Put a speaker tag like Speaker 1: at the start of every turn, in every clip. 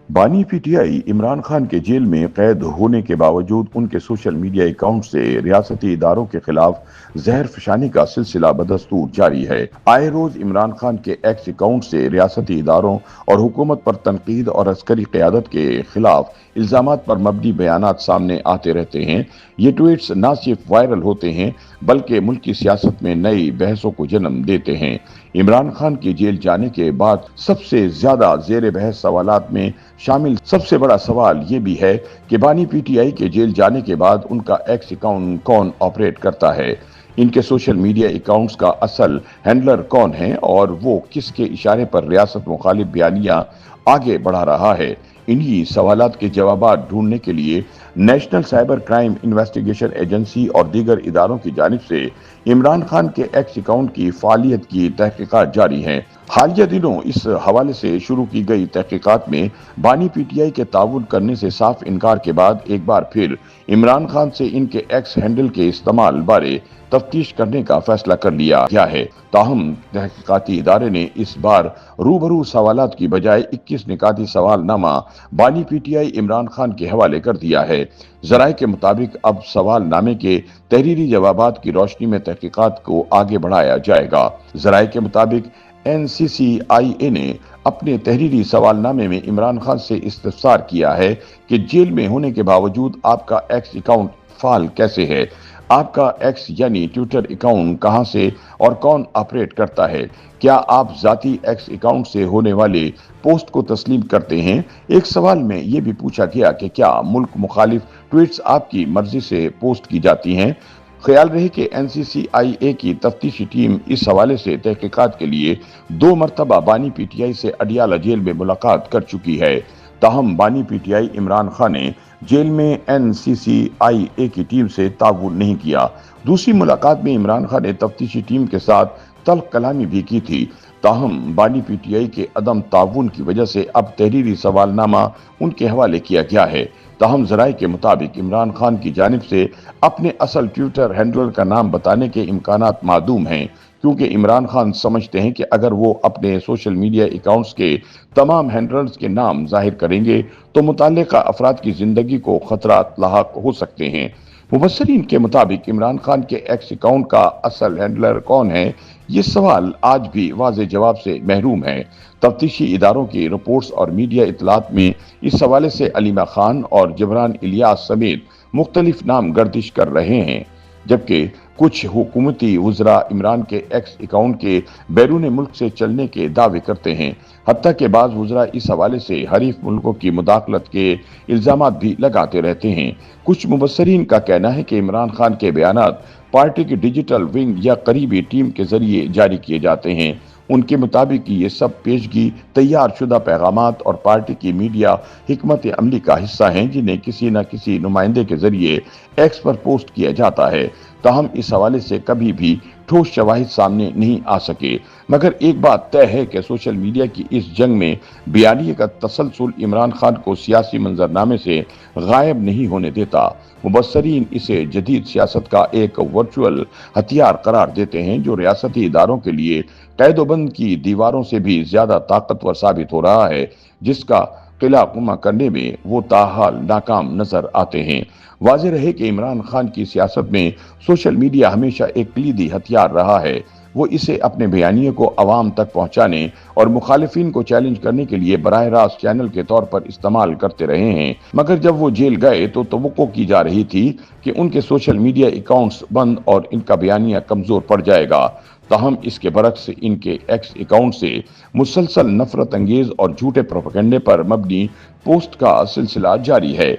Speaker 1: बानी पीटीआई इमरान खान के जेल में कैद होने के बावजूद उनके सोशल मीडिया अकाउंट से रियासती इदारों के खिलाफ जहर फिशानी का सिलसिला बदस्तूर जारी है। आए रोज इमरान खान के एक्स अकाउंट से रियासती इदारों और हुकूमत पर तनकीद और अस्करी क़यादत के खिलाफ इल्जामात पर मबनी बयानात सामने आते रहते हैं। ये ट्वीट्स न सिर्फ वायरल होते हैं बल्कि मुल्क की सियासत में नई बहसों को जन्म देते हैं। इमरान खान के जेल जाने के बाद सबसे ज्यादा जेर बहस सवालात में शामिल सबसे बड़ा सवाल ये भी है कि बानी पीटीआई के जेल जाने के बाद उनका एक्स अकाउंट कौन ऑपरेट करता है, इनके सोशल मीडिया अकाउंट्स का असल हैंडलर कौन है और वो किसके इशारे पर रियासत मुखालिफ बयानियां आगे बढ़ा रहा है। इन्हीं सवालात के जवाब ढूंढने के लिए national cyber crime investigation agency और दीगर इदारों की जानिब से इमरान खान के एक्स अकाउंट की फालियत की तहकीकात जारी हैं। हालिया दिनों इस हवाले से शुरू की गई तहकीकात में बानी पीटीआई के ताउन करने से साफ इनकार के बाद एक बार फिर इमरान खान से इनके एक्स हैंडल के इस्तेमाल बारे तफ्तीश करने का फैसला कर लिया गया है। ताहम तहकीकाती इदारे ने इस बार रूबरू सवालात की बजाय 21 निकाती सवालनामा बानी पीटीआई इमरान खान के हवाले कर दिया है। जराये के मुताबिक अब सवालनामे के तहरीरी जवाबात की रोशनी में तहकीकात को आगे बढ़ाया जाएगा। जराये के मुताबिक NCCIA ने अपने तहरीरी सवालनामे में इमरान खान से इस्तफसार किया है कि जेल में होने के बावजूद आपका एक्स अकाउंट फाल कैसे है, आपका एक्स यानी ट्विटर अकाउंट कहां से और कौन ऑपरेट करता है, क्या आप जाती एक्स अकाउंट से होने वाले पोस्ट को तस्लीम करते हैं। एक सवाल में यह भी पूछा गया कि क्या मुल्क मुखालिफ ट्वीट्स आपकी मर्जी से पोस्ट की जाती हैं। ख्याल रहे कि NCCIA की तफ्तीशी टीम इस हवाले से तहकीकात के लिए 2 मरतबा बानी पीटीआई से अडियाला जेल में मुलाकात कर चुकी है। ताहम बानी पीटीआई इमरान खान ने जेल में NCCIA की टीम से ताउन नहीं किया। दूसरी मुलाकात में इमरान खान ने तफ्तीशी टीम के साथ तल्ख कलामी भी की थी। ताहम बानी पीटीआई के अदम ताउन की वजह से अब तहरीरी सवालनामा उनके हवाले किया गया है। ताहम जराये के मुताबिक इमरान खान की जानिब से अपने असल ट्विटर हैंडलर का नाम बताने के इम्कानात मादूम हैं, क्योंकि इमरान खान समझते हैं कि अगर वो अपने सोशल मीडिया अकाउंट्स के तमाम हैंडलर्स के नाम जाहिर करेंगे तो मुतल्लिका अफराद की जिंदगी को खतरात लाहक हो सकते हैं। मुबस्सरीन के मुताबिक इमरान खान के एक्स अकाउंट का असल हैंडलर कौन है, ये सवाल आज भी वाज़ेह जवाब से महरूम है। तफ्तीशी इदारों की रिपोर्ट्स और मीडिया इतलात में इस हवाले से अलीमा खान और जबरान इलियास समेत मुख्तलिफ नाम गर्दिश कर रहे हैं, जबकि कुछ हुकूमती वज़रा इमरान के एक्स अकाउंट के बैरून मुल्क से चलने के दावे करते हैं। हत्ता के बाद वज़रा इस हवाले से हरीफ मुल्कों की मुदाखलत के इल्जामात भी लगाते रहते हैं। कुछ मुबस्सरीन का कहना है कि इमरान खान के बयानात पार्टी की डिजिटल विंग या करीबी टीम के जरिए जारी किए जाते हैं। उनके मुताबिक ये सब पेशगी तैयार शुदा पैगामात और पार्टी की मीडिया हिकमत अमली का हिस्सा हैं, जिन्हें किसी न किसी नुमाइंदे के जरिए एक्स पर पोस्ट किया जाता है। ताहम इस हवाले से कभी भी ठोस शवाहिद सामने नहीं आ सके, मगर एक बात तय है कि सोशल मीडिया की इस जंग में बयानिए का तसलसल इमरान खान को सियासी मंजरनामे से गायब नहीं होने देता। मुबस्सरीन इसे जदीद सियासत का एक वर्चुअल हथियार करार देते हैं, जो रियासती इदारों के लिए कैदोबंद की दीवारों से भी ज्यादा ताकतवर साबित हो रहा है, जिसका किला गुमा करने में वो ताहाल नाकाम नजर आते हैं। वाज़ेह रहे कि इमरान खान की सियासत में सोशल मीडिया हमेशा एक कलीदी हथियार रहा है। वो इसे अपने बयानिए को अवाम तक पहुंचाने और मुखालिफिन को चैलेंज करने के लिए बराह रास्त चैनल के तौर पर इस्तेमाल करते रहे हैं, मगर जब वो जेल गए तो तवक्को की जा रही थी कि उनके सोशल मीडिया अकाउंट्स बंद और इनका बयानिया कमजोर पड़ जाएगा। ताहम इसके बरक्स इनके एक्स अकाउंट से मुसलसल नफरत अंगेज और झूठे प्रोपेगेंडे पर मबनी पोस्ट का सिलसिला जारी है।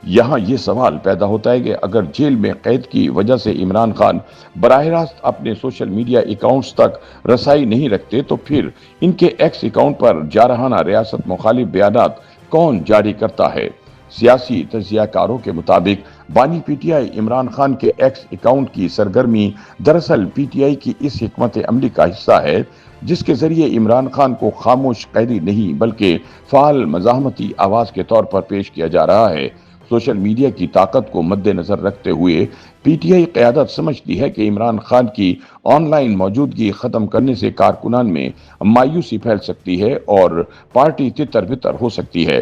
Speaker 1: यहाँ ये सवाल पैदा होता है कि अगर जेल में कैद की वजह से इमरान खान बराह रास्त अपने सोशल मीडिया अकाउंट्स तक रसाई नहीं रखते, तो फिर इनके एक्स अकाउंट पर जारहाना रियासत मुखालिफ बयानात कौन जारी करता है। सियासी तजियाकारों के मुताबिक बानी पीटीआई इमरान खान के एक्स अकाउंट की सरगर्मी दरअसल पीटीआई की इस हिकमत अमली का हिस्सा है, जिसके जरिए इमरान खान को खामोश कैदी नहीं बल्कि फाल मज़ाहमती आवाज के तौर पर पेश किया जा रहा है। सोशल मीडिया की ताकत को मद्देनजर रखते हुए पीटीआई क़यादत समझती है कि इमरान खान की ऑनलाइन मौजूदगी खत्म करने से कारकुनान में मायूसी फैल सकती है और पार्टी तितर बितर हो सकती है।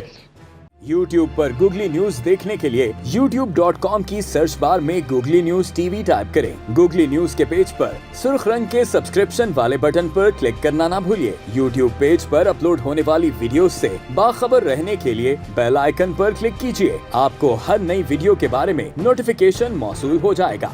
Speaker 2: YouTube पर गूगली न्यूज देखने के लिए youtube.com की सर्च बार में गूगली न्यूज टीवी टाइप करें। गूगली न्यूज के पेज पर सुर्ख रंग के सब्सक्रिप्शन वाले बटन पर क्लिक करना ना भूलिए। YouTube पेज पर अपलोड होने वाली वीडियो से बाखबर रहने के लिए बेल आइकन पर क्लिक कीजिए। आपको हर नई वीडियो के बारे में नोटिफिकेशन मौसूल हो जाएगा।